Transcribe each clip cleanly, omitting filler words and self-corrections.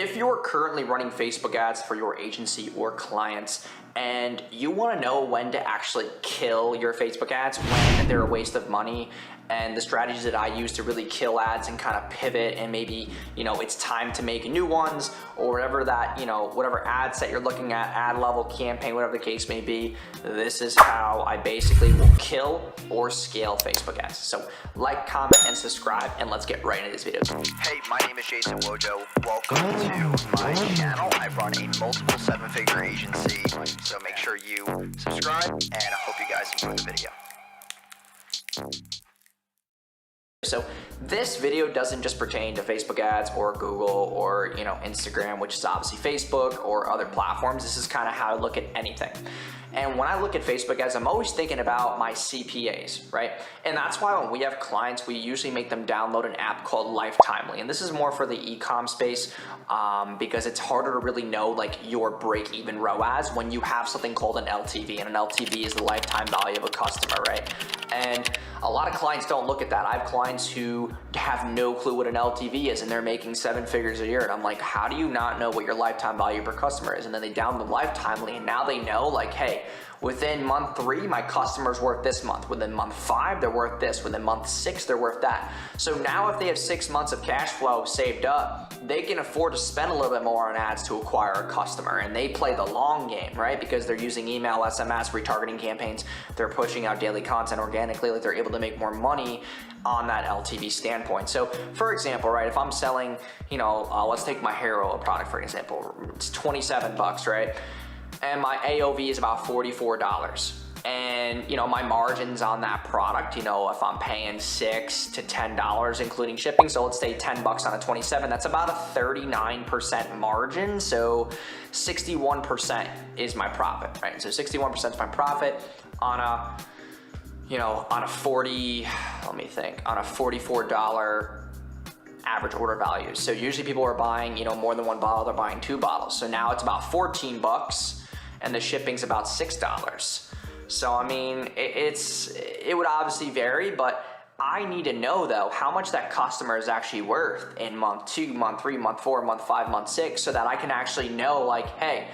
If you're currently running Facebook ads for your agency or clients and you want to know when to actually kill your Facebook ads, when they're a waste of money, and the strategies that I use to really kill ads and kind of pivot, and maybe, it's time to make new ones, or whatever that, whatever ad set you're looking at, ad level, campaign, whatever the case may be, this is how I basically will kill or scale Facebook ads. So like, comment, and subscribe, and let's get right into this video. Hey, my name is Jason Wojo. Welcome to my channel. I run a multiple seven-figure agency, so make sure you subscribe, and I hope you guys enjoy the video. So this video doesn't just pertain to Facebook ads or Google or Instagram, which is obviously Facebook, or other platforms. This is kind of how I look at anything. And when I look at Facebook ads, I'm always thinking about my CPAs, right? And that's why when we have clients, we usually make them download an app called Lifetimely. And this is more for the e-com space because it's harder to really know like your break-even ROAS when you have something called an LTV. And an LTV is the lifetime value of a customer, right? And a lot of clients don't look at that. I have clients who have no clue what an LTV is, and they're making 7 figures a year. And I'm like, how do you not know what your lifetime value per customer is? And then they download Lifetimely, and now they know, like, hey, within month 3, my customer's worth this much. Within month 5, they're worth this. Within month 6, they're worth that. So now if they have 6 months of cash flow saved up, they can afford to spend a little bit more on ads to acquire a customer. And they play the long game, right? Because they're using email, SMS, retargeting campaigns. They're pushing out daily content organically. Like, they're able to make more money on that LTV standpoint. So for example, right, if I'm selling, let's take my hair oil product for example. It's 27 bucks, right? And my AOV is about $44. And my margins on that product, if I'm paying $6 to $10 including shipping, so let's say 10 bucks on a 27, that's about a 39% margin. So 61% is my profit, right? So 61% is my profit on a on a $44 average order value. So usually people are buying, more than one bottle, they're buying 2 bottles. So now it's about 14 bucks and the shipping's about $6. So I mean, it would obviously vary, but I need to know though how much that customer is actually worth in month 2, month 3, month 4, month 5, month 6, so that I can actually know, like, hey,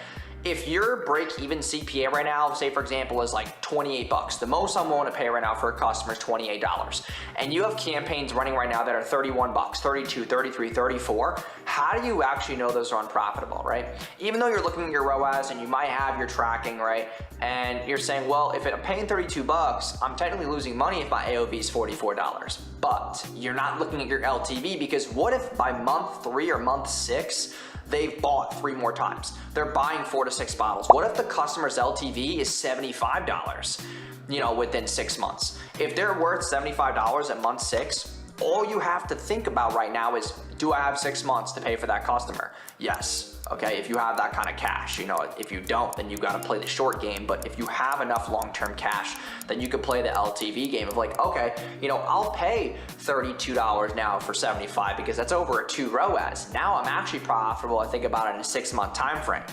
if your break-even CPA right now, say for example, is like 28 bucks, the most I'm willing to pay right now for a customer is $28, and you have campaigns running right now that are 31 bucks, 32, 33, 34, how do you actually know those are unprofitable, right? Even though you're looking at your ROAS and you might have your tracking, right? And you're saying, well, if I'm paying 32 bucks, I'm technically losing money if my AOV is $44. But you're not looking at your LTV, because what if by month 3 or month 6, they've bought 3 more times? They're buying 4 to 6 bottles. What if the customer's LTV is $75, within 6 months? If they're worth $75 at month 6, all you have to think about right now is, do I have 6 months to pay for that customer? Yes. Okay, if you have that kind of cash. If you don't, then you got to play the short game. But if you have enough long-term cash, then you could play the LTV game of like, okay, I'll pay $32 now for 75 because that's over a 2 ROAS. Now I'm actually profitable. I think about it in a 6-month time frame.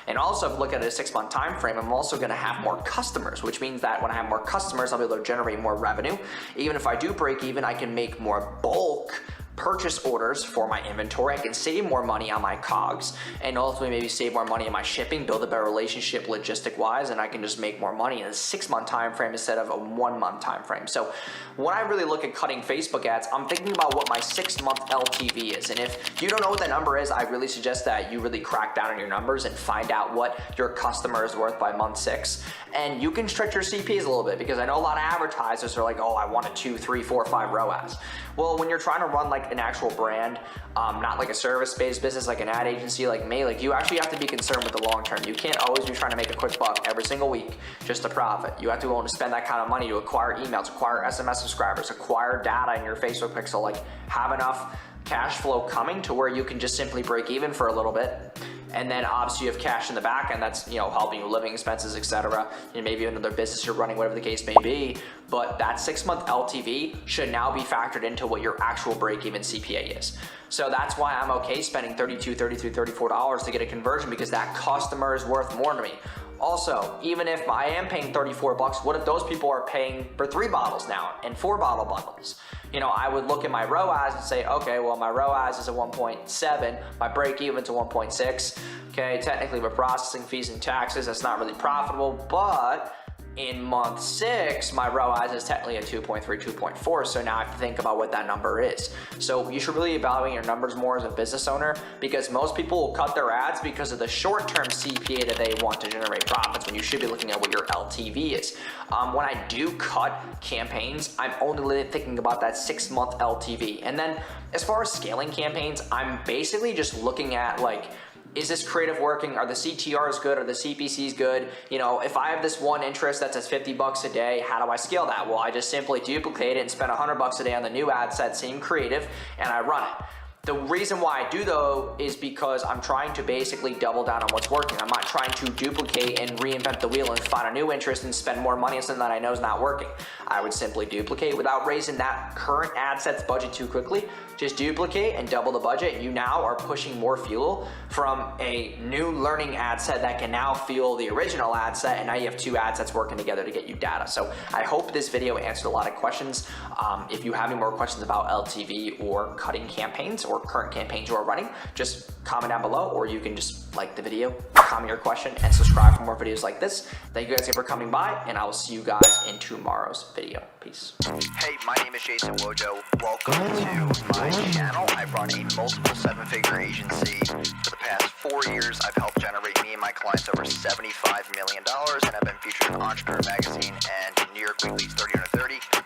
And also, if you look at a 6-month time frame, I'm also going to have more customers, which means that when I have more customers, I'll be able to generate more revenue. Even if I do break even, I can make more bulk purchase orders for my inventory. I can save more money on my COGS, and ultimately maybe save more money on my shipping, build a better relationship logistic wise, and I can just make more money in a 6-month time frame instead of a 1-month time frame. So when I really look at cutting Facebook ads, I'm thinking about what my 6-month LTV is. And if you don't know what that number is, I really suggest that you really crack down on your numbers and find out what your customer is worth by month 6. And you can stretch your CPAs a little bit, because I know a lot of advertisers are like, oh, I want a 2, 3, 4, 5 ROAS. Well, when you're trying to run like an actual brand, not like a service-based business like an ad agency like me, like, you actually have to be concerned with the long term. You can't always be trying to make a quick buck every single week just to profit. You have to be willing to spend that kind of money to acquire emails, acquire SMS subscribers, acquire data in your Facebook pixel, like have enough cash flow coming to where you can just simply break even for a little bit. And then obviously you have cash in the back end that's, helping you with living expenses, etc. Maybe another business you're running, whatever the case may be. But that 6-month LTV should now be factored into what your actual break-even CPA is. So that's why I'm okay spending $32, $33, $34 to get a conversion, because that customer is worth more to me. Also, even if I am paying 34 bucks, what if those people are paying for 3 bottles now and 4 bottle bundles? You know, I would look at my ROAS and say, okay, well, my ROAS is a 1.7, my break even's a 1.6. Okay, technically with processing fees and taxes, that's not really profitable, but in month 6, my ROAS is technically a 2.3, 2.4, so now I have to think about what that number is. So you should really evaluate your numbers more as a business owner, because most people will cut their ads because of the short-term CPA that they want to generate profits, when you should be looking at what your LTV is. When I do cut campaigns, I'm only thinking about that 6-month LTV. And then as far as scaling campaigns, I'm basically just looking at, like, is this creative working? Are the CTRs good? Are the CPCs good? You know, if I have this one interest that says 50 bucks a day, how do I scale that? Well, I just simply duplicate it and spend 100 bucks a day on the new ad set, same creative, and I run it. The reason why I do though is because I'm trying to basically double down on what's working. I'm not trying to duplicate and reinvent the wheel and find a new interest and spend more money on something that I know is not working. I would simply duplicate without raising that current ad set's budget too quickly. Just duplicate and double the budget. You now are pushing more fuel from a new learning ad set that can now fuel the original ad set, and now you have 2 ad sets working together to get you data. So I hope this video answered a lot of questions. If you have any more questions about LTV or cutting campaigns or current campaigns you are running, just comment down below, or you can just like the video, comment your question, and subscribe for more videos like this. Thank you guys again for coming by, and I will see you guys in tomorrow's video. Peace. Hey, my name is Jason Wojo. Welcome to my channel. I run a multiple 7-figure agency. For the past 4 years, I've helped generate me and my clients over $75 million, and I've been featured in Entrepreneur Magazine and New York Weekly's 30 Under 30.